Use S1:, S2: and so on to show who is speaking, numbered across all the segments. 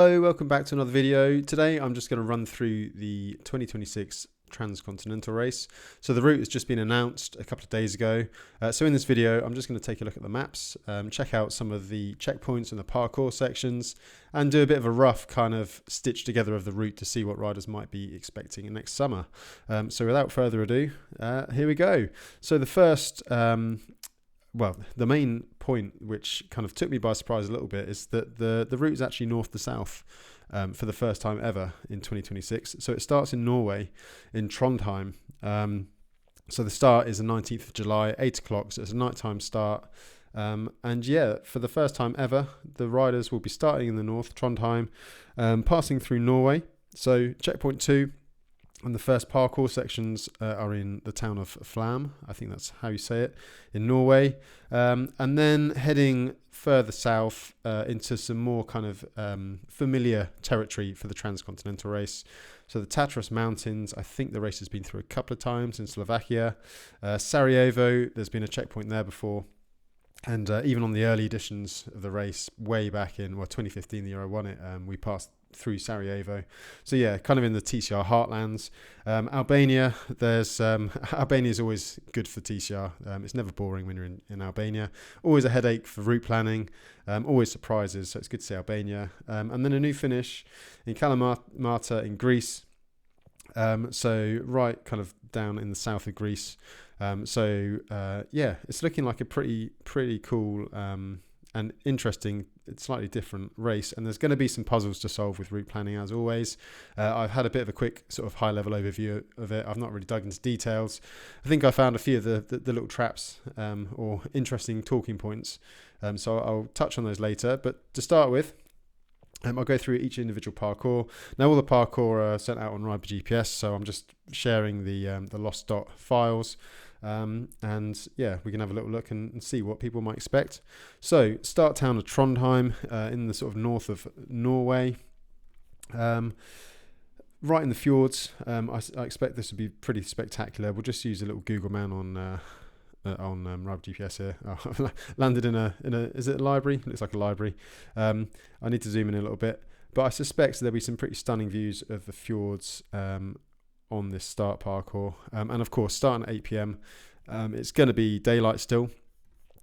S1: Hello, welcome back to another video. Today I'm just going to run through the 2026 Transcontinental race. So the route has just been announced a couple of days ago. So in this video I'm just going to take a look at the maps, check out some of the checkpoints and the parkour sections, and do a bit of a rough kind of stitch together of the route to see what riders might be expecting next summer. So without further ado, here we go. So the first the main point, which kind of took me by surprise a little bit, is that the route is actually north to south for the first time ever in 2026. So it starts in Norway, in Trondheim. So the start is the 19th of July, 8 o'clock, so it's a nighttime start. And yeah, for the first time ever, the riders will be starting in the north, Trondheim, passing through Norway. So checkpoint 2. And the first parkour sections are in the town of Flam, I think that's how you say it, in Norway. And then heading further south into some more kind of familiar territory for the Transcontinental race. So the Tatras Mountains, I think the race has been through a couple of times in Slovakia. Sarajevo, there's been a checkpoint there before. And even on the early editions of the race, way back in 2015, the year I won it, we passed through Sarajevo. So yeah, kind of in the TCR heartlands. Albania, Albania is always good for TCR. It's never boring when you're in Albania. Always a headache for route planning. Always surprises, so it's good to see Albania. And then a new finish in Kalamata in Greece. So right kind of down in the south of Greece. Yeah, it's looking like a pretty cool and interesting, slightly different race, and there's going to be some puzzles to solve with route planning as always. I've had a bit of a quick sort of high level overview of it. I've not really dug into details. I think I found a few of the little traps or interesting talking points, so I'll touch on those later. But to start with, I'll go through each individual parkour. Now all the parkour are sent out on Rider GPS, so I'm just sharing the lost dot files. And yeah, we can have a little look and see what people might expect. So start town of Trondheim in the sort of north of Norway, right in the fjords. I expect this to be pretty spectacular. We'll just use a little Google Man on Rider GPS here. Oh, landed in a is it a library? It looks like a library. I need to zoom in a little bit, but I suspect there'll be some pretty stunning views of the fjords on this start parkour, and of course starting at 8 p.m. It's going to be daylight still.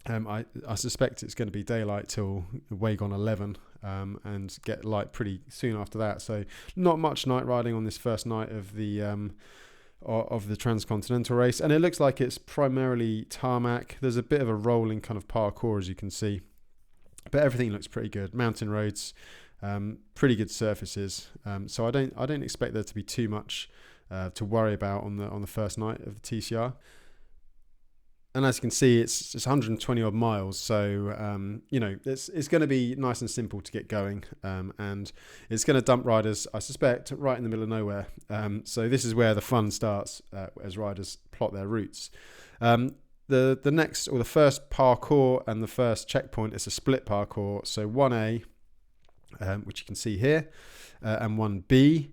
S1: I suspect it's going to be daylight till way gone 11, and get light pretty soon after that. So not much night riding on this first night of the Transcontinental race, and it looks like it's primarily tarmac. There's a bit of a rolling kind of parkour, as you can see, but everything looks pretty good. Mountain roads, pretty good surfaces. So I don't expect there to be too much to worry about on the first night of the TCR. And as you can see, it's 120 odd miles, so it's going to be nice and simple to get going, and it's going to dump riders, I suspect, right in the middle of nowhere. So this is where the fun starts as riders plot their routes. The next, or the first parkour and the first checkpoint is a split parkour. So 1A, which you can see here, and 1B.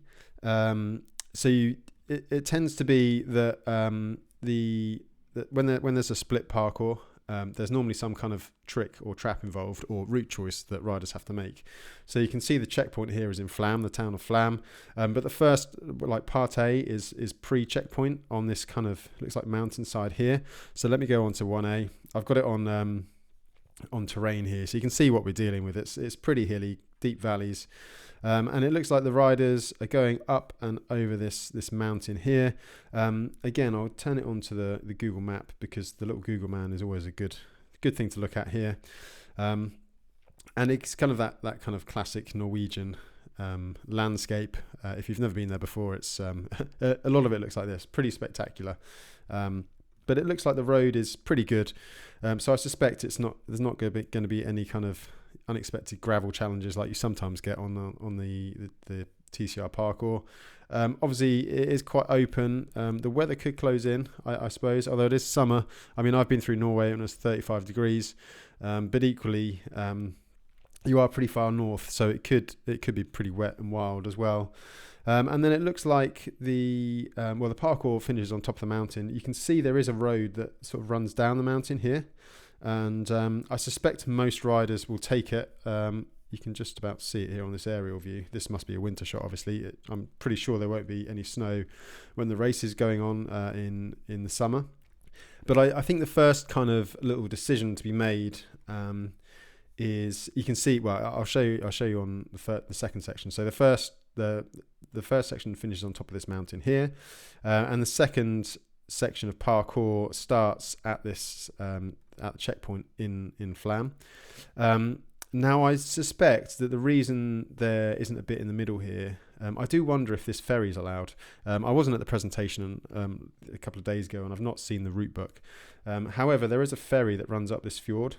S1: So it tends to be that when there's a split parkour, there's normally some kind of trick or trap involved, or route choice that riders have to make. So you can see the checkpoint here is in Flam, the town of Flam, but the first, like part A, is pre-checkpoint on this kind of, looks like mountainside here. So let me go on to 1A. I've got it on terrain here, so you can see what we're dealing with. It's pretty hilly, deep valleys. And it looks like the riders are going up and over this mountain here. Again, I'll turn it onto the Google map, because the little Google Man is always a good thing to look at here. And it's kind of that kind of classic Norwegian landscape. If you've never been there before, it's a lot of it looks like this, pretty spectacular. But it looks like the road is pretty good. So I suspect there's not going to be any kind of unexpected gravel challenges like you sometimes get on the TCR parkour. Obviously it is quite open. The weather could close in, I suppose, although it is summer. I mean, I've been through Norway and it's 35 degrees, but equally you are pretty far north, so it could be pretty wet and wild as well. And then it looks like the parkour finishes on top of the mountain. You can see there is a road that sort of runs down the mountain here, and I suspect most riders will take it. you can just about see it here on this aerial view. This must be a winter shot, obviously. I'm pretty sure there won't be any snow when the race is going on in the summer. But I think the first kind of little decision to be made is, you can see, well, I'll show you on the second section. So the first section finishes on top of this mountain here, and the second section of parkour starts at this at the checkpoint in Flam. Now I suspect that the reason there isn't a bit in the middle here, I do wonder if this ferry is allowed. I wasn't at the presentation a couple of days ago, and I've not seen the route book. However, there is a ferry that runs up this fjord,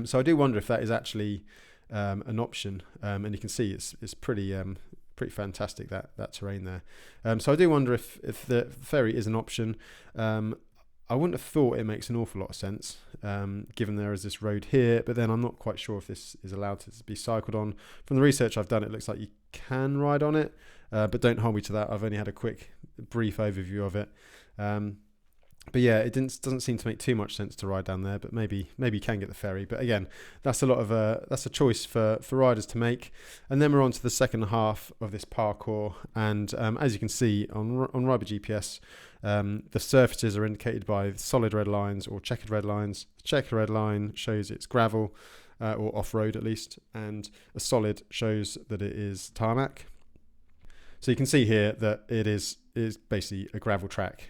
S1: so I do wonder if that is actually an option. And you can see it's pretty fantastic, that terrain there. So I do wonder if the ferry is an option. I wouldn't have thought it makes an awful lot of sense, given there is this road here, but then I'm not quite sure if this is allowed to be cycled on. From the research I've done, it looks like you can ride on it, but don't hold me to that. I've only had a quick, brief overview of it. But yeah, it doesn't seem to make too much sense to ride down there, but maybe you can get the ferry. But again, that's a choice for riders to make. And then we're on to the second half of this parkour, and as you can see on Rider GPS, the surfaces are indicated by solid red lines or checkered red lines. The checkered red line shows it's gravel, or off-road at least, and a solid shows that it is tarmac. So you can see here that it is basically a gravel track.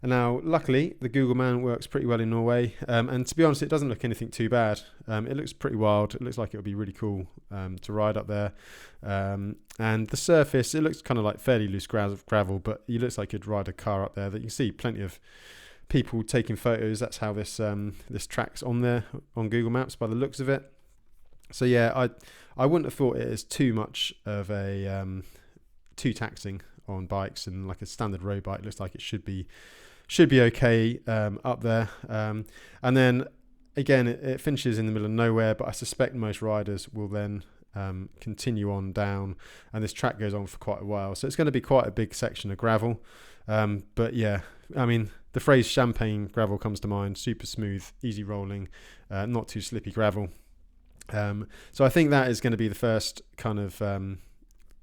S1: And now, luckily, the Google Man works pretty well in Norway, and to be honest, it doesn't look anything too bad. It looks pretty wild. It looks like it would be really cool to ride up there. And the surface, it looks kind of like fairly loose gravel, but it looks like you'd ride a car up there. That you can see plenty of people taking photos. That's how this track's on there on Google Maps by the looks of it. So yeah, I wouldn't have thought it is too much of a too taxing on bikes, and like a standard road bike looks like it should be okay up there. And then again, it finishes in the middle of nowhere, but I suspect most riders will then continue on down, and this track goes on for quite a while, so it's going to be quite a big section of gravel. But yeah, I mean, the phrase champagne gravel comes to mind. Super smooth, easy rolling, not too slippy gravel. So I think that is going to be the first kind of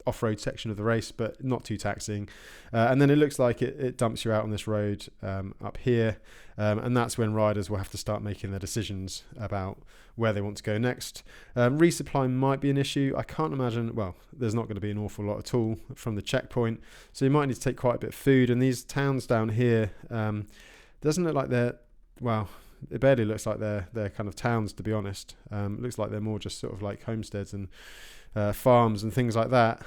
S1: off-road section of the race, but not too taxing. And then it looks like it dumps you out on this road up here, and that's when riders will have to start making their decisions about where they want to go next. Resupply might be an issue. I can't imagine, well, there's not going to be an awful lot at all from the checkpoint, so you might need to take quite a bit of food. And these towns down here, doesn't look like they're, well, it barely looks like they're kind of towns, to be honest. It looks like they're more just sort of like homesteads and farms and things like that.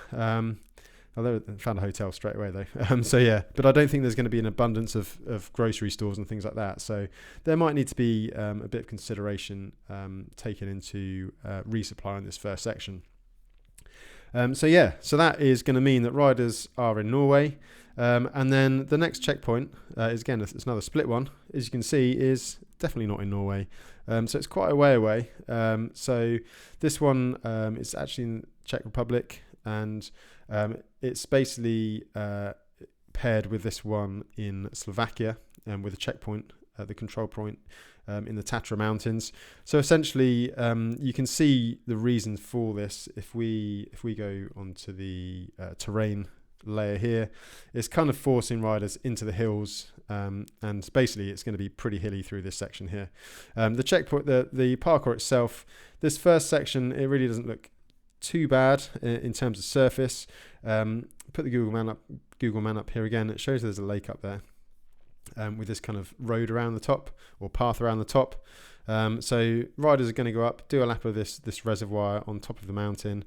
S1: Although I found a hotel straight away though. So yeah, but I don't think there's going to be an abundance of grocery stores and things like that. So there might need to be a bit of consideration taken into resupply in this first section. So yeah, so that is going to mean that riders are in Norway. And then the next checkpoint is, again, it's another split one, as you can see, is definitely not in Norway. So it's quite a way away. So this one is actually in Czech Republic, and it's basically paired with this one in Slovakia, with a checkpoint, the control point in the Tatra Mountains. So essentially, you can see the reasons for this if we go onto the terrain layer here. It's kind of forcing riders into the hills, and basically it's going to be pretty hilly through this section here. The checkpoint, the parkour itself, this first section, it really doesn't look too bad in terms of surface. Put the Google Man up here again. It shows there's a lake up there, with this kind of road around the top, or path around the top. So riders are going to go up, do a lap of this reservoir on top of the mountain,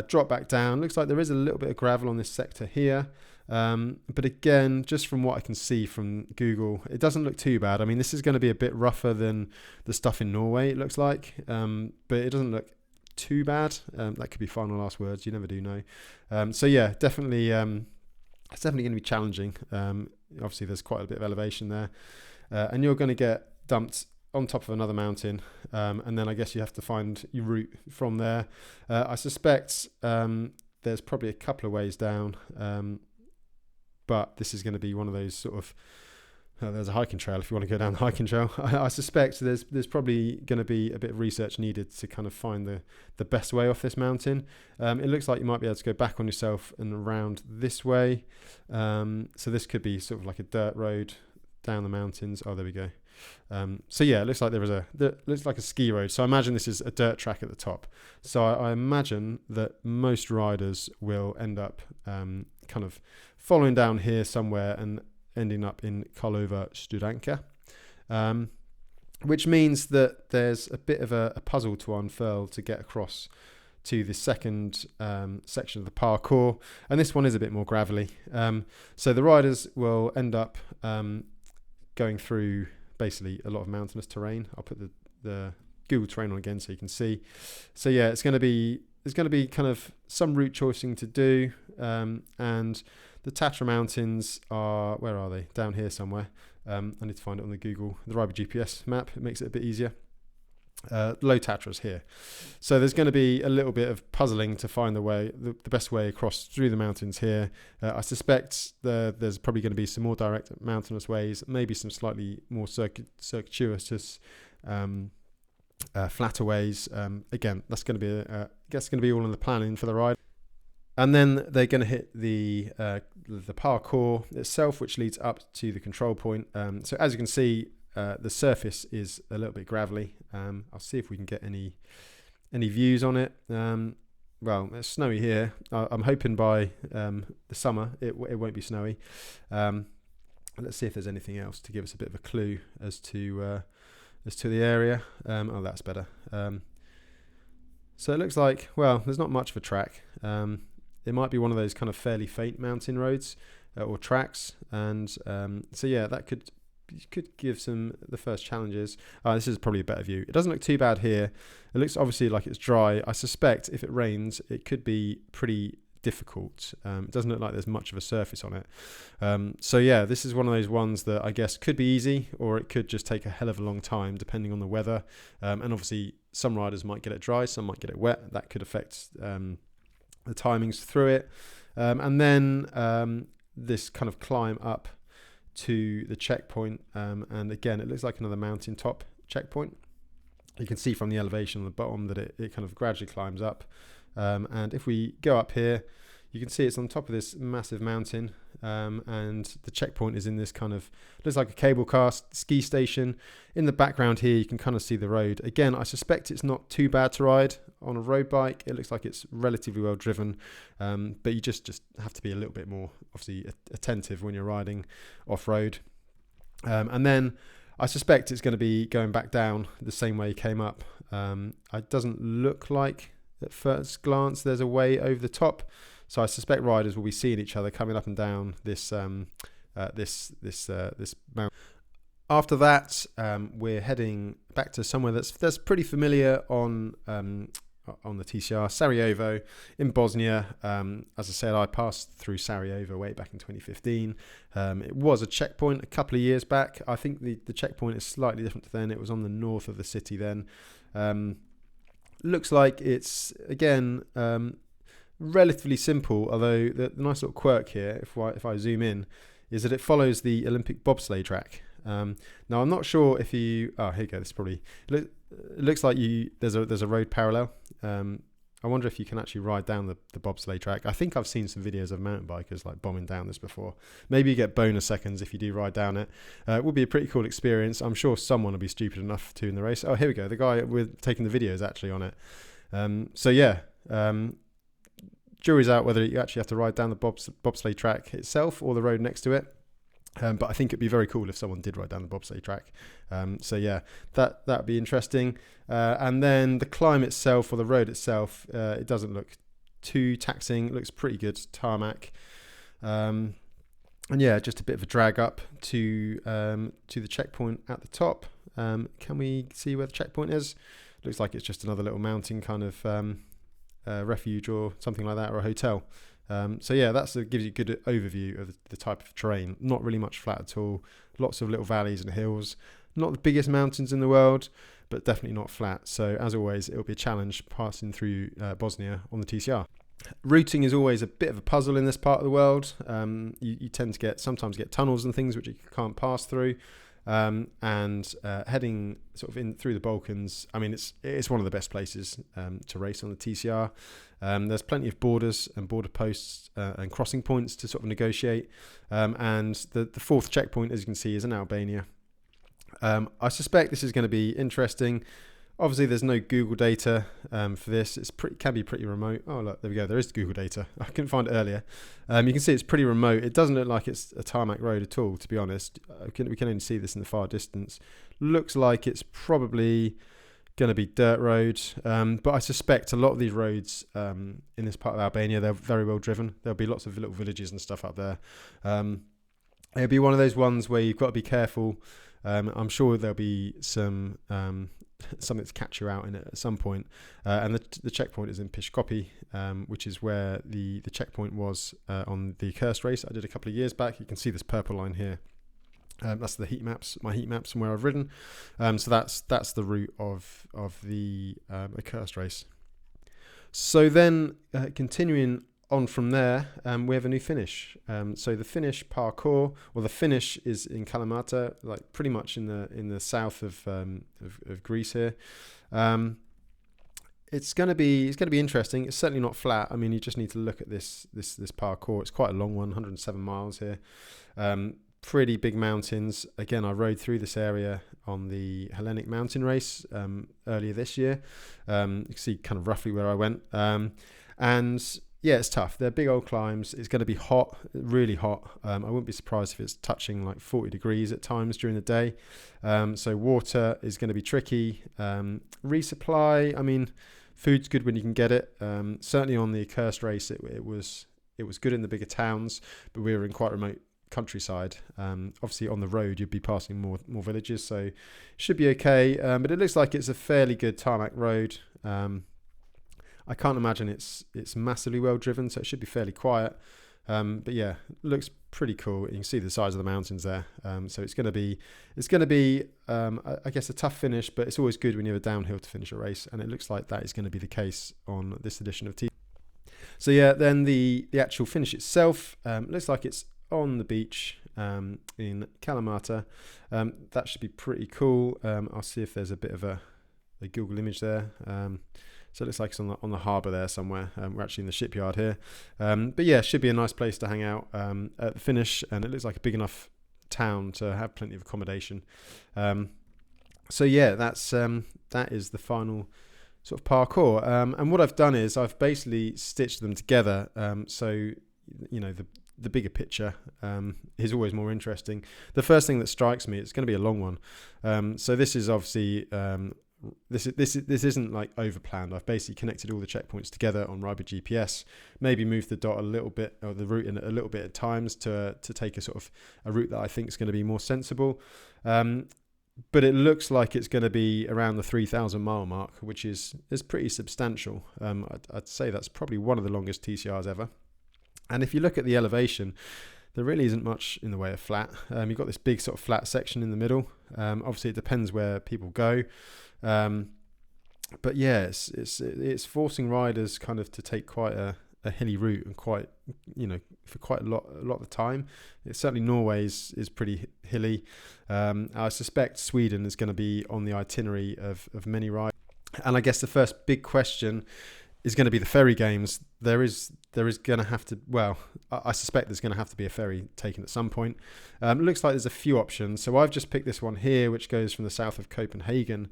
S1: drop back down. Looks like there is a little bit of gravel on this sector here, but again, just from what I can see from Google, it doesn't look too bad. I mean, this is going to be a bit rougher than the stuff in Norway, it looks like, but it doesn't look too bad. That could be final last words, you never do know. So yeah, definitely it's definitely going to be challenging. Obviously there's quite a bit of elevation there, and you're going to get dumped on top of another mountain, and then I guess you have to find your route from there. I suspect there's probably a couple of ways down, but this is going to be one of those sort of there's a hiking trail if you want to go down the hiking trail. I suspect there's probably going to be a bit of research needed to kind of find the best way off this mountain. It looks like you might be able to go back on yourself and around this way. So this could be sort of like a dirt road down the mountains. Oh, there we go. So yeah, it looks like looks like a ski road. So I imagine this is a dirt track at the top. So I imagine that most riders will end up kind of following down here somewhere and ending up in Karlowa Studenka, which means that there's a bit of a puzzle to unfurl to get across to the second section of the parkour, and this one is a bit more gravelly. So the riders will end up going through basically a lot of mountainous terrain. I'll put the Google terrain on again so you can see. So yeah, there's going to be kind of some route choosing to do, and the Tatra Mountains are, where are they? Down here somewhere. I need to find it on the Raiby GPS map. It makes it a bit easier. Low Tatra's here. So there's going to be a little bit of puzzling to find the best way across through the mountains here. I suspect there's probably going to be some more direct mountainous ways, maybe some slightly more circuitous flatter ways. Again, that's going to be all in the planning for the ride. And then they're going to hit the parkour itself, which leads up to the control point. So as you can see, the surface is a little bit gravelly. I'll see if we can get any views on it. Well, it's snowy here. I'm hoping by the summer it won't be snowy. Let's see if there's anything else to give us a bit of a clue as to the area. Oh, that's better. So it looks like, well, there's not much of a track. It might be one of those kind of fairly faint mountain roads or tracks, and so yeah, that could give the first challenges. This is probably a better view. It doesn't look too bad here. It looks obviously like it's dry. I suspect if it rains, it could be pretty difficult. It doesn't look like there's much of a surface on it. So yeah, this is one of those ones that I guess could be easy, or it could just take a hell of a long time depending on the weather. And obviously some riders might get it dry, some might get it wet. That could affect the timings through it. And then this kind of climb up to the checkpoint, and again it looks like another mountaintop checkpoint. You can see from the elevation on the bottom that it kind of gradually climbs up, and if we go up here, you can see it's on top of this massive mountain, and the checkpoint is in this kind of, looks like a cable car ski station. In the background here you can kind of see the road. Again, I suspect it's not too bad to ride on a road bike. It looks like it's relatively well driven, but you just have to be a little bit more obviously attentive when you're riding off-road. And then I suspect it's going to be going back down the same way you came up. It doesn't look like at first glance there's a way over the top, so I suspect riders will be seeing each other coming up and down this mountain. After that, we're heading back to somewhere that's pretty familiar on the TCR, Sarajevo in Bosnia. As I said, I passed through Sarajevo way back in 2015. It was a checkpoint a couple of years back. I think the checkpoint is slightly different to then. It was on the north of the city then. Looks like it's, again, relatively simple, although the nice little quirk here, if I zoom in, is that it follows the Olympic bobsleigh track. Now I'm not sure if you, here you go, this probably, it looks like there's a road parallel. I wonder if you can actually ride down the bobsleigh track. I think I've seen some videos of mountain bikers like bombing down this before. Maybe you get bonus seconds if you do ride down it. It would be a pretty cool experience. I'm sure someone will be stupid enough to in the race. Oh, here we go. The guy with taking the video is actually on it. So yeah, jury's out whether you actually have to ride down the bobsleigh track itself or the road next to it. But I think it'd be very cool if someone did ride down the bobsleigh track. So yeah, that'd be interesting. And then the climb itself, or the road itself, it doesn't look too taxing. It looks pretty good tarmac. And yeah, just a bit of a drag up to the checkpoint at the top. Can we see where the checkpoint is? Looks like it's just another little mountain kind of refuge or something like that, or a hotel. So yeah, gives you a good overview of the type of terrain. Not really much flat at all. Lots of little valleys and hills. Not the biggest mountains in the world, but definitely not flat. So as always, it'll be a challenge passing through Bosnia on the TCR. Routing is always a bit of a puzzle in this part of the world. You tend to sometimes get tunnels and things which you can't pass through. And heading sort of in through the Balkans, I mean, it's one of the best places to race on the TCR. There's plenty of borders and border posts and crossing points to sort of negotiate. And the fourth checkpoint, as you can see, is in Albania. I suspect this is going to be interesting. Obviously, there's no Google data for this. It can be pretty remote. Oh, look, there we go. There is Google data. I couldn't find it earlier. You can see it's pretty remote. It doesn't look like it's a tarmac road at all, to be honest. We can only see this in the far distance. Looks like it's probably going to be dirt road. But I suspect a lot of these roads in this part of Albania, they're very well driven. There'll be lots of little villages and stuff up there. It'll be one of those ones where you've got to be careful. I'm sure there'll be something to catch you out in it at some point. And the checkpoint is in Pishkopi, which is where the checkpoint was on the cursed race I did a couple of years back. You can see this purple line here. That's my heat maps from where I've ridden. So that's the route of the cursed race. So then continuing on from there, we have a new finish. So the finish parkour, or the finish, is in Kalamata, like pretty much in the south of Greece here. It's going to be interesting. It's certainly not flat. I mean, you just need to look at this parkour. It's quite a long one, 107 miles here. Pretty big mountains. Again, I rode through this area on the Hellenic mountain race earlier this year. You can see kind of roughly where I went. And yeah, it's tough. They're big old climbs. It's going to be hot, really hot. I wouldn't be surprised if it's touching like 40 degrees at times during the day. So water is going to be tricky. Resupply, I mean, food's good when you can get it. Certainly on the cursed race, it was good in the bigger towns, but we were in quite remote countryside. Obviously on the road, you'd be passing more villages, so it should be okay. But it looks like it's a fairly good tarmac road. I can't imagine it's massively well driven, so it should be fairly quiet. But yeah, looks pretty cool. You can see the size of the mountains there. So it's going to be I guess a tough finish, but it's always good when you have a downhill to finish a race, and it looks like that is going to be the case on this edition of T. So yeah, then the actual finish itself looks like it's on the beach in Kalamata. That should be pretty cool. I'll see if there's a bit of a Google image there. So it looks like it's on the harbour there somewhere. We're actually in the shipyard here. But yeah, should be a nice place to hang out at the finish, and it looks like a big enough town to have plenty of accommodation. So yeah, that is the final sort of parkour. And what I've done is I've basically stitched them together. So, you know, the bigger picture is always more interesting. The first thing that strikes me, it's going to be a long one. So this is obviously this isn't like over planned. I've basically connected all the checkpoints together on Riber GPS, maybe moved the dot a little bit, or the route in a little bit at times to take a sort of a route that I think is going to be more sensible. But it looks like it's going to be around the 3,000 mile mark, which is pretty substantial. I'd say that's probably one of the longest TCRs ever. And if you look at the elevation, there really isn't much in the way of flat. You've got this big sort of flat section in the middle. Obviously, it depends where people go. But yeah, it's forcing riders kind of to take quite a hilly route, and quite, you know, for quite a lot of the time. Certainly Norway is pretty hilly. I suspect Sweden is going to be on the itinerary of many rides. And I guess the first big question is going to be the ferry games. There is going to have to, well, I suspect there's going to have to be a ferry taken at some point. It looks like there's a few options. So I've just picked this one here, which goes from the south of Copenhagen.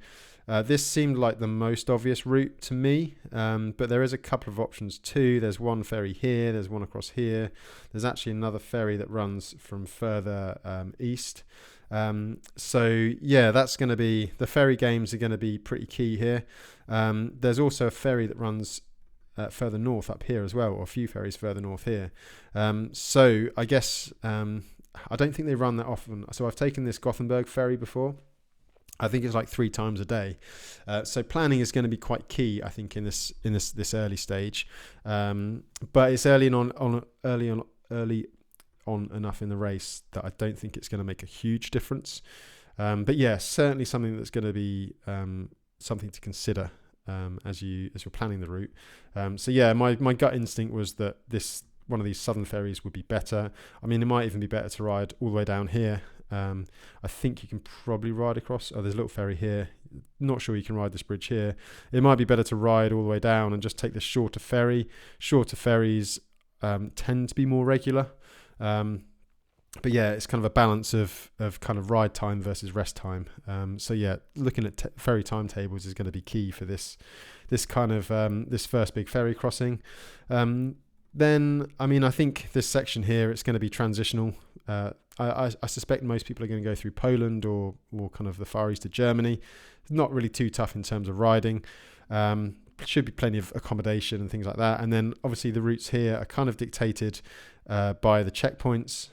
S1: This seemed like the most obvious route to me, but there is a couple of options too. There's one ferry here, there's one across here. There's actually another ferry that runs from further east. So yeah, that's going to be, the ferry games are going to be pretty key here. There's also a ferry that runs further north up here as well, or a few ferries further north here. So I guess I don't think they run that often. So I've taken this Gothenburg ferry before. I think it's like 3 times a day. So planning is going to be quite key, I think, in this early stage. But it's early on enough in the race that I don't think it's going to make a huge difference. But yeah, certainly something that's going to be something to consider as you're planning the route. So yeah, my gut instinct was that one of these southern ferries would be better. I mean, it might even be better to ride all the way down here. I think you can probably ride across. Oh, there's a little ferry here. Not sure you can ride this bridge here. It might be better to ride all the way down and just take the shorter ferry. Shorter ferries tend to be more regular. But yeah, it's kind of a balance of kind of ride time versus rest time. So yeah, looking at ferry timetables is going to be key for this kind of this first big ferry crossing. Then, I mean, I think this section here, it's going to be transitional. I suspect most people are going to go through Poland or kind of the Far East of Germany. It's not really too tough in terms of riding. Should be plenty of accommodation and things like that. And then obviously the routes here are kind of dictated by the checkpoints.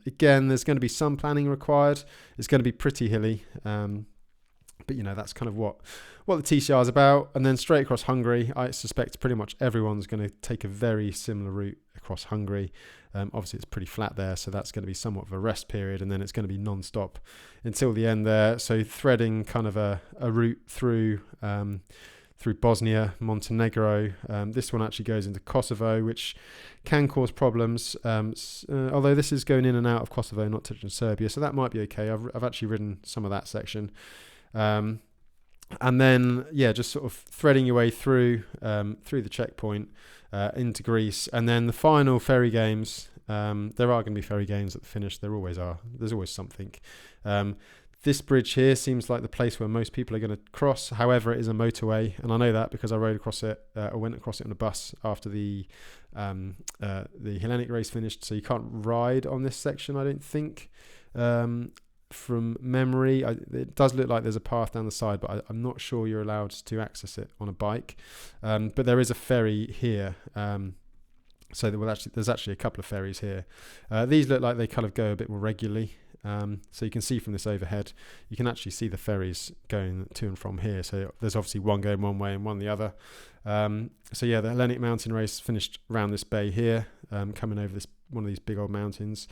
S1: Again, there's going to be some planning required. It's going to be pretty hilly. But, you know, that's kind of what the TCR is about. And then straight across Hungary, I suspect pretty much everyone's going to take a very similar route across Hungary. Obviously, it's pretty flat there, so that's going to be somewhat of a rest period, and then it's going to be non-stop until the end there. So threading kind of a route through Bosnia, Montenegro. This one actually goes into Kosovo, which can cause problems. Although this is going in and out of Kosovo, not touching Serbia, so that might be okay. I've actually ridden some of that section. And then, yeah, just sort of threading your way through the checkpoint into Greece. And then the final ferry games, there are going to be ferry games at the finish. There always are. There's always something. This bridge here seems like the place where most people are going to cross. However, it is a motorway, and I know that because I rode across it. I went across it on a bus after the Hellenic race finished. So you can't ride on this section, I don't think. From memory, it does look like there's a path down the side, but I'm not sure you're allowed to access it on a bike. But there is a ferry here. So there's actually a couple of ferries here. These look like they kind of go a bit more regularly. So you can see from this overhead, you can actually see the ferries going to and from here. So there's obviously one going one way and one the other. So yeah, the Hellenic mountain race finished around this bay here, coming over one of these big old mountains.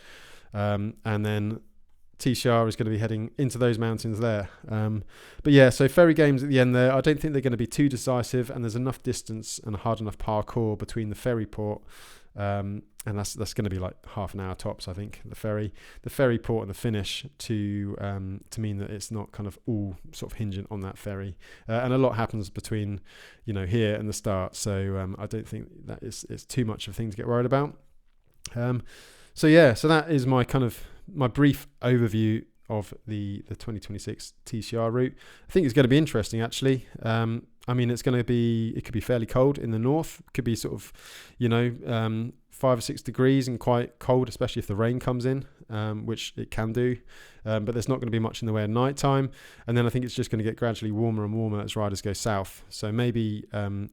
S1: And then TCR is going to be heading into those mountains there. But yeah, so ferry games at the end there, I don't think they're going to be too decisive, and there's enough distance and hard enough parkour between the ferry port, and that's going to be like half an hour tops, I think, the ferry port and the finish to mean that it's not kind of all sort of hinging on that ferry. And a lot happens between, you know, here and the start, so I don't think that it's too much of a thing to get worried about. So yeah, so that is my brief overview of the 2026 TCR route. I think it's going to be interesting, actually. I mean, it could be fairly cold in the north. It could be sort of, 5 or 6 degrees and quite cold, especially if the rain comes in, which it can do. But there's not going to be much in the way of nighttime. And then I think it's just going to get gradually warmer and warmer as riders go south. So maybe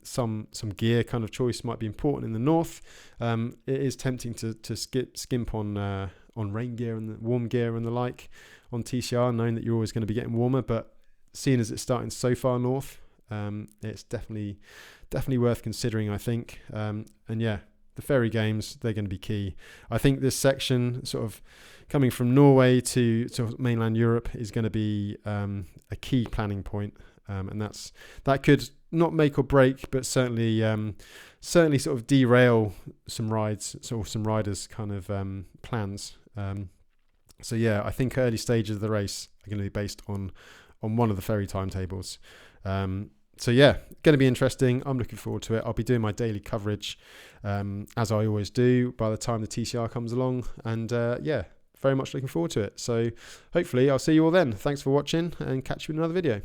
S1: some gear kind of choice might be important in the north. It is tempting to skimp on rain gear and warm gear and the like on TCR, knowing that you're always going to be getting warmer. But seeing as it's starting so far north, it's definitely worth considering, I think. And yeah, the ferry games, they're going to be key. I think this section, sort of coming from Norway to sort of mainland Europe, is going to be a key planning point, and that could not make or break, but certainly sort of derail some rides, sort of some riders' kind of plans. So yeah, I think early stages of the race are going to be based on one of the ferry timetables. So yeah, going to be interesting. I'm looking forward to it. I'll be doing my daily coverage, as I always do, by the time the TCR comes along. And yeah, very much looking forward to it. So hopefully I'll see you all then. Thanks for watching, and catch you in another video.